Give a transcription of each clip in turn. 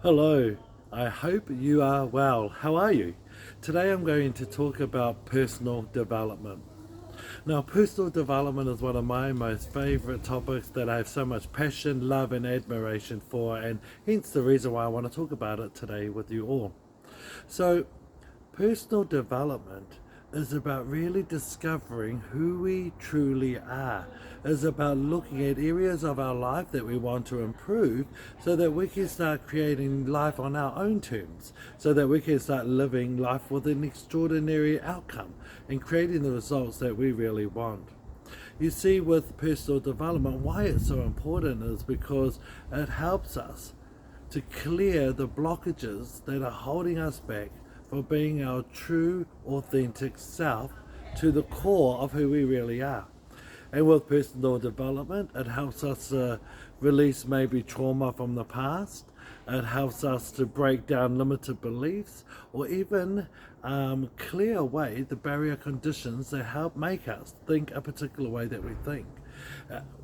Hello, I hope you are well. How are you? Today I'm going to talk about personal development. Now, personal development is one of my most favorite topics that I have so much passion, love, and admiration for, and hence the reason why I want to talk about it today with you all. So, personal development is about really discovering who we truly are. Is about looking at areas of our life that we want to improve so that we can start creating life on our own terms, so that we can start living life with an extraordinary outcome and creating the results that we really want. You see, with personal development, why it's so important is because it helps us to clear the blockages that are holding us back for being our true, authentic self to the core of who we really are. And with personal development, it helps us release maybe trauma from the past. It helps us to break down limited beliefs or even clear away the barrier conditions that help make us think a particular way that we think.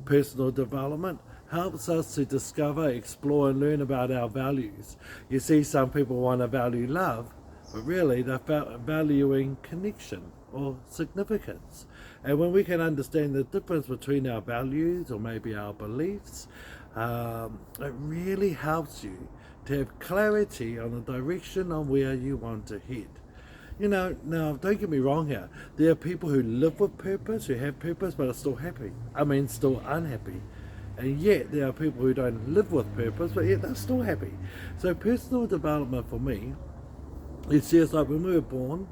Personal development helps us to discover, explore, and learn about our values. You see, some people want to value love, but really they're valuing connection or significance. And when we can understand the difference between our values or maybe our beliefs, it really helps you to have clarity on the direction on where you want to head. You know, now don't get me wrong here. There are people who live with purpose, who have purpose, but are still happy. Still unhappy. And yet there are people who don't live with purpose, but yet they're still happy. So personal development for me, it's just like when we were born,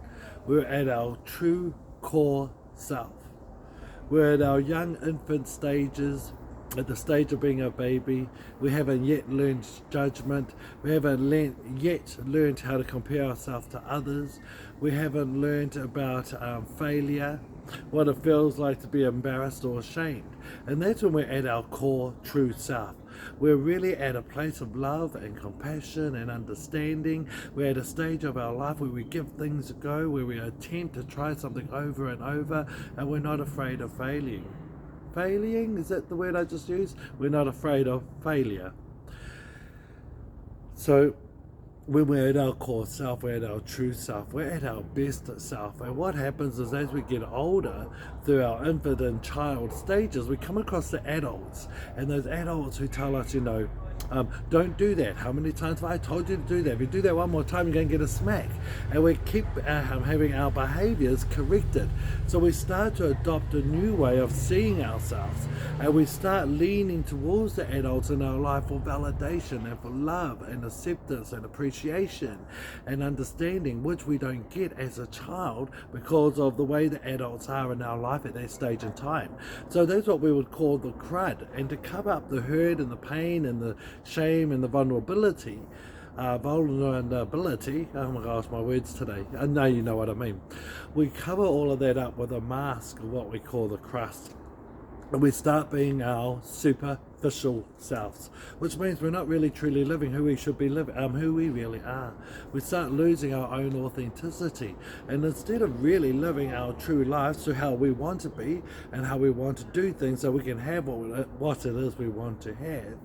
we're at our true core self. We're at our young infant stages, at the stage of being a baby. We haven't yet learned judgment. We haven't yet learned how to compare ourselves to others. We haven't learned about failure, what it feels like to be embarrassed or ashamed. And that's when we're at our core true self. We're really at a place of love and compassion and understanding. We're at a stage of our life where we give things a go, where we attempt to try something over and over, and we're not afraid of failing. Failing? Is that the word I just used? We're not afraid of failure. So when we're at our core self, we're at our true self, we're at our best self. And what happens is as we get older, through our infant and child stages, we come across the adults. And those adults who tell us, don't do that. How many times have I told you to do that? If you do that one more time, you're going to get a smack. And we keep having our behaviors corrected. So we start to adopt a new way of seeing ourselves. And we start leaning towards the adults in our life for validation and for love and acceptance and appreciation and understanding, which we don't get as a child because of the way the adults are in our life at that stage in time. So that's what we would call the crud. And to cover up the hurt and the pain and the shame and the vulnerability, oh my gosh, my words today, I know you know what I mean. We cover all of that up with a mask of what we call the crust. And we start being our superficial selves, which means we're not really truly living who we should be living, who we really are. We start losing our own authenticity, and instead of really living our true lives to how we want to be and how we want to do things so we can have what it is we want to have,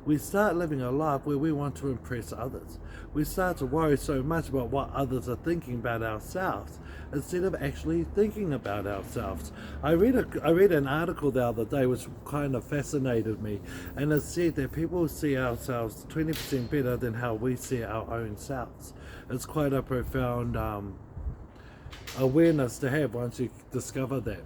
we start living a life where we want to impress others. We start to worry so much about what others are thinking about ourselves instead of actually thinking about ourselves. I read an article the other day which kind of fascinated me, and it said that people see ourselves 20% better than how we see our own selves. It's quite a profound awareness to have once you discover that.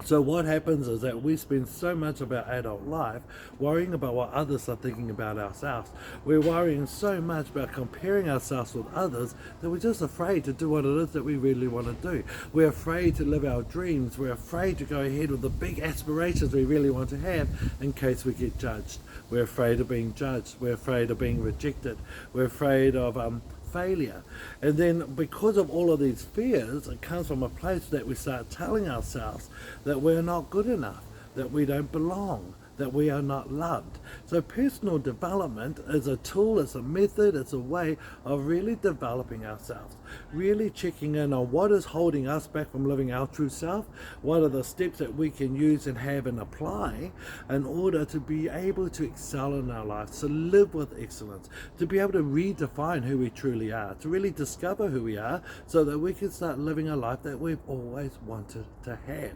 So what happens is that we spend so much of our adult life worrying about what others are thinking about ourselves. We're worrying so much about comparing ourselves with others that we're just afraid to do what it is that we really want to do. We're afraid to live our dreams. We're afraid to go ahead with the big aspirations we really want to have in case we get judged. We're afraid of being judged. We're afraid of being rejected. We're afraid of failure. And then because of all of these fears, it comes from a place that we start telling ourselves that we're not good enough, that we don't belong, that we are not loved. So personal development is a tool, it's a method, it's a way of really developing ourselves, really checking in on what is holding us back from living our true self, what are the steps that we can use and have and apply in order to be able to excel in our lives, to live with excellence, to be able to redefine who we truly are, to really discover who we are so that we can start living a life that we've always wanted to have.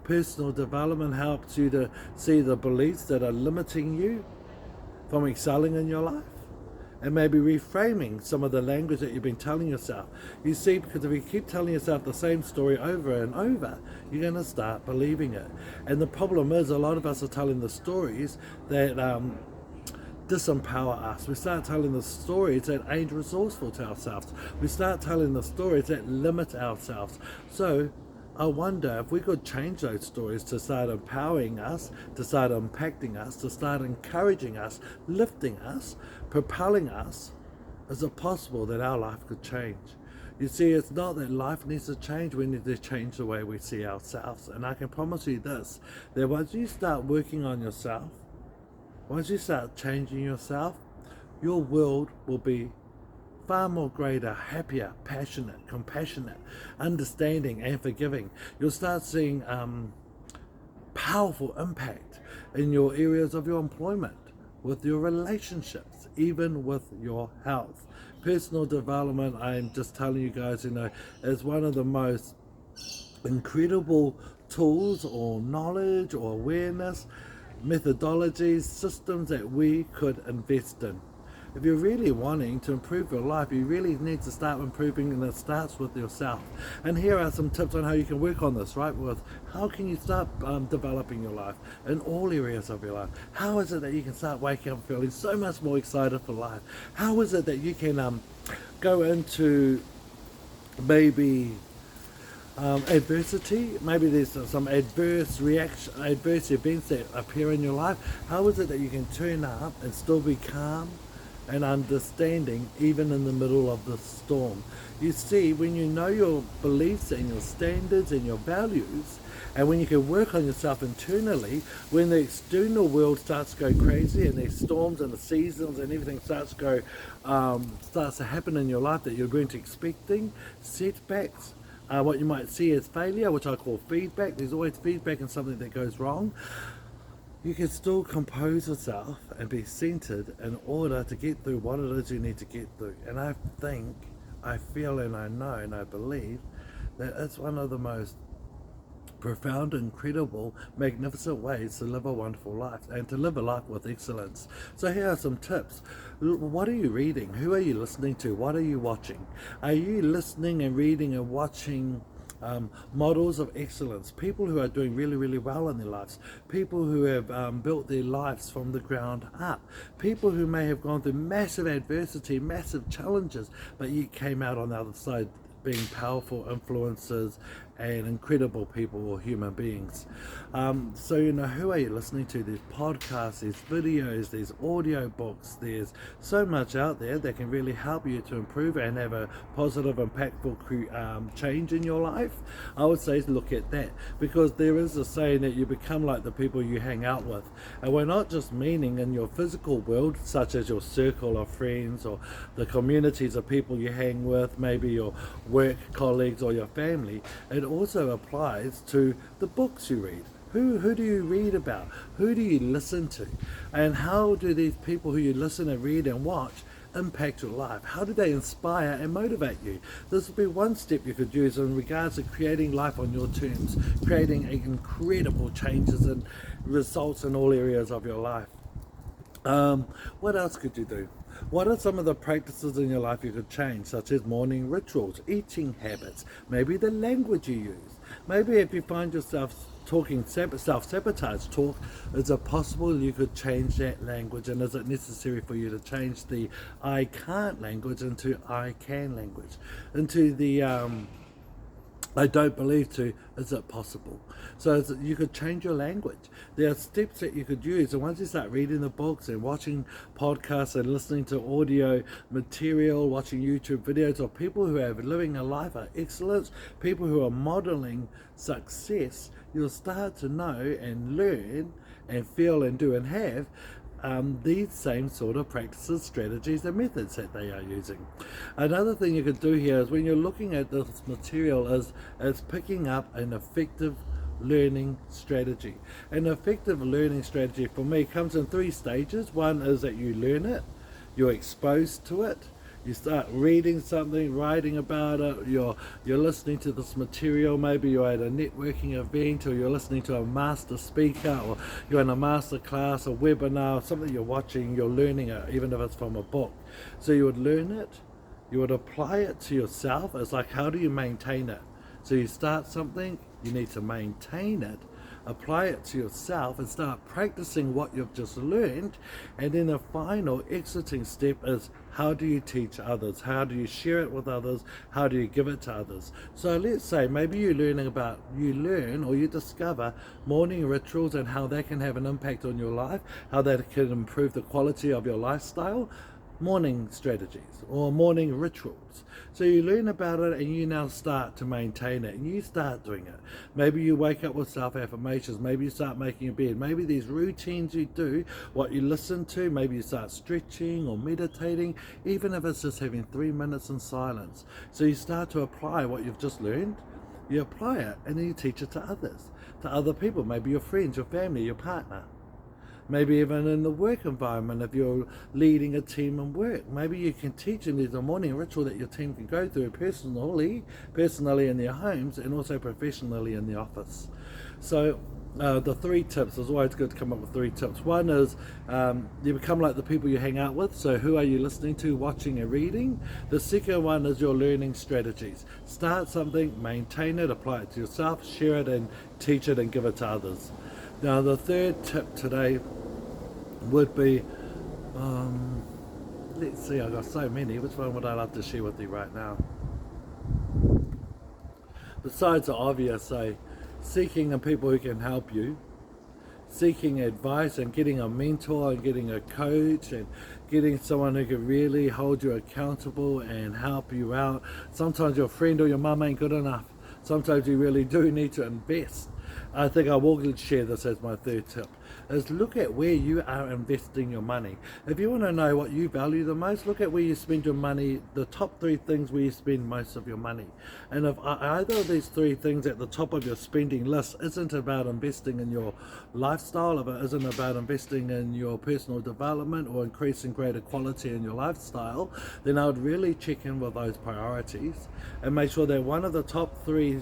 Personal development helps you to see the beliefs that are limiting you from excelling in your life, and maybe reframing some of the language that you've been telling yourself. You see, because if you keep telling yourself the same story over and over, you're going to start believing it. And the problem is, a lot of us are telling the stories that disempower us. We start telling the stories that ain't resourceful to ourselves. We start telling the stories that limit ourselves. So I wonder if we could change those stories to start empowering us, to start impacting us, to start encouraging us, lifting us, propelling us. Is it possible that our life could change? You see, it's not that life needs to change, we need to change the way we see ourselves. And I can promise you this, that once you start working on yourself, once you start changing yourself, your world will be far more greater, happier, passionate, compassionate, understanding and forgiving. You'll start seeing powerful impact in your areas of your employment, with your relationships, even with your health. Personal development, I'm just telling you guys, is one of the most incredible tools or knowledge or awareness, methodologies, systems that we could invest in. If you're really wanting to improve your life, you really need to start improving, and it starts with yourself. And here are some tips on how you can work on this, right? With how can you start developing your life in all areas of your life? How is it that you can start waking up feeling so much more excited for life? How is it that you can go into maybe adversity, maybe there's some adverse events that appear in your life? How is it that you can turn up and still be calm and understanding even in the middle of the storm? You see, when you know your beliefs and your standards and your values, and when you can work on yourself internally, when the external world starts to go crazy and there's storms and the seasons and everything starts to happen in your life that you weren't expecting, setbacks, what you might see as failure, which I call feedback. There's always feedback in something that goes wrong. You can still compose yourself and be centered in order to get through what it is you need to get through. And I think, I feel and I know and I believe that it's one of the most profound, incredible, magnificent ways to live a wonderful life and to live a life with excellence. So here are some tips. What are you reading? Who are you listening to? What are you watching? Are you listening and reading and watching models of excellence, people who are doing really, really well in their lives, people who have built their lives from the ground up, people who may have gone through massive adversity, massive challenges, but you came out on the other side being powerful influencers and incredible people or human beings. So who are you listening to? There's podcasts, there's videos, there's audio books, there's so much out there that can really help you to improve and have a positive, impactful change in your life. I would say look at that, because there is a saying that you become like the people you hang out with. And we're not just meaning in your physical world, such as your circle of friends or the communities of people you hang with, maybe your work colleagues or your family. It also applies to the books you read. Who do you read about? Who do you listen to? And how do these people who you listen and read and watch impact your life? How do they inspire and motivate you? This would be one step you could use in regards to creating life on your terms, creating incredible changes and results in all areas of your life. What else could you do? What are some of the practices in your life you could change, such as morning rituals, eating habits, maybe the language you use? Maybe if you find yourself talking self-sabotage talk, is it possible you could change that language? And is it necessary for you to change the I can't language into I can language, into the I don't believe to, is it possible? So you could change your language. There are steps that you could use, and once you start reading the books and watching podcasts and listening to audio material, watching YouTube videos of people who are living a life of excellence, people who are modeling success, you'll start to know and learn and feel and do and have these same sort of practices, strategies and methods that they are using. Another thing you could do here is when you're looking at this material is picking up an effective learning strategy. An effective learning strategy for me comes in 3 stages. One is that you learn it, you're exposed to it, you start reading something, writing about it, you're listening to this material, maybe you're at a networking event, or you're listening to a master speaker, or you're in a master class, a webinar, something you're watching, you're learning it, even if it's from a book. So you would learn it, you would apply it to yourself. It's like, how do you maintain it? So you start something, you need to maintain it, apply it to yourself and start practicing what you've just learned. And then the final exiting step is, how do you teach others? How do you share it with others? How do you give it to others? So let's say maybe you learn or you discover morning rituals and how they can have an impact on your life, how that can improve the quality of your lifestyle. Morning strategies or morning rituals. So you learn about it and you now start to maintain it and you start doing it. Maybe you wake up with self-affirmations, maybe you start making a bed, maybe these routines you do, what you listen to, maybe you start stretching or meditating, even if it's just having 3 minutes in silence. So you start to apply what you've just learned, you apply it and then you teach it to others, to other people, maybe your friends, your family, your partner. Maybe even in the work environment, if you're leading a team in work, maybe you can teach them there's a morning ritual that your team can go through personally in their homes and also professionally in the office. So the 3 tips, it's always good to come up with 3 tips. One is you become like the people you hang out with. So who are you listening to, watching and reading? The second one is your learning strategies. Start something, maintain it, apply it to yourself, share it and teach it and give it to others. Now the third tip today would be, let's see, I've got so many, which one would I love to share with you right now? Besides the obvious, seeking people who can help you, seeking advice and getting a mentor and getting a coach and getting someone who can really hold you accountable and help you out. Sometimes your friend or your mum ain't good enough. Sometimes you really do need to invest. I think I will share this as my third tip, is look at where you are investing your money. If you want to know what you value the most, look at where you spend your money, the top 3 things where you spend most of your money. And if either of these 3 things at the top of your spending list isn't about investing in your lifestyle, if it isn't about investing in your personal development or increasing greater quality in your lifestyle, then I would really check in with those priorities and make sure that one of the top 3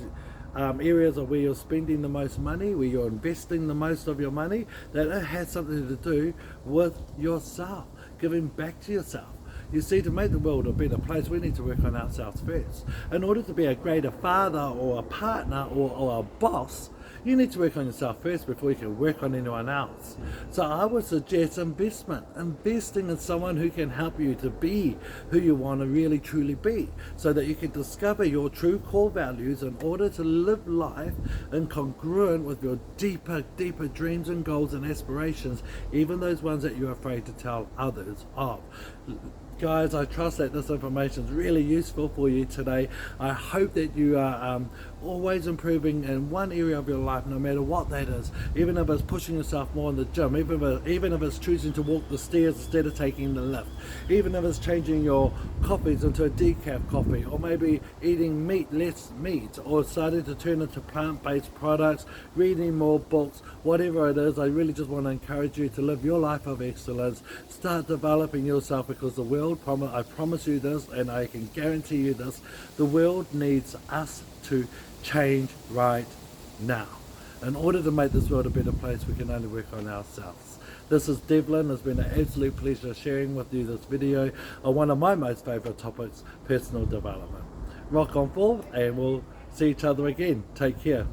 areas of where you're spending the most money, where you're investing the most of your money, that it has something to do with yourself, giving back to yourself. You see, to make the world a better place, we need to work on ourselves first. In order to be a greater father or a partner or a boss, you need to work on yourself first before you can work on anyone else. So I would suggest investing in someone who can help you to be who you want to really truly be, so that you can discover your true core values in order to live life in congruent with your deeper dreams and goals and aspirations, even those ones that you're afraid to tell others of. Guys, I trust that this information is really useful for you today. I hope that you are always improving in one area of your life, no matter what that is. Even if it's pushing yourself more in the gym, even if it's choosing to walk the stairs instead of taking the lift, even if it's changing your coffees into a decaf coffee, or maybe eating less meat, or starting to turn into plant-based products, reading more books, whatever it is. I really just want to encourage you to live your life of excellence. Start developing yourself, because the world, I promise you this, and I can guarantee you this, the world needs us to change right now. In order to make this world a better place, we can only work on ourselves. This is Devlin. It's been an absolute pleasure sharing with you this video on one of my most favorite topics, personal development. Rock on forward, and we'll see each other again. Take care.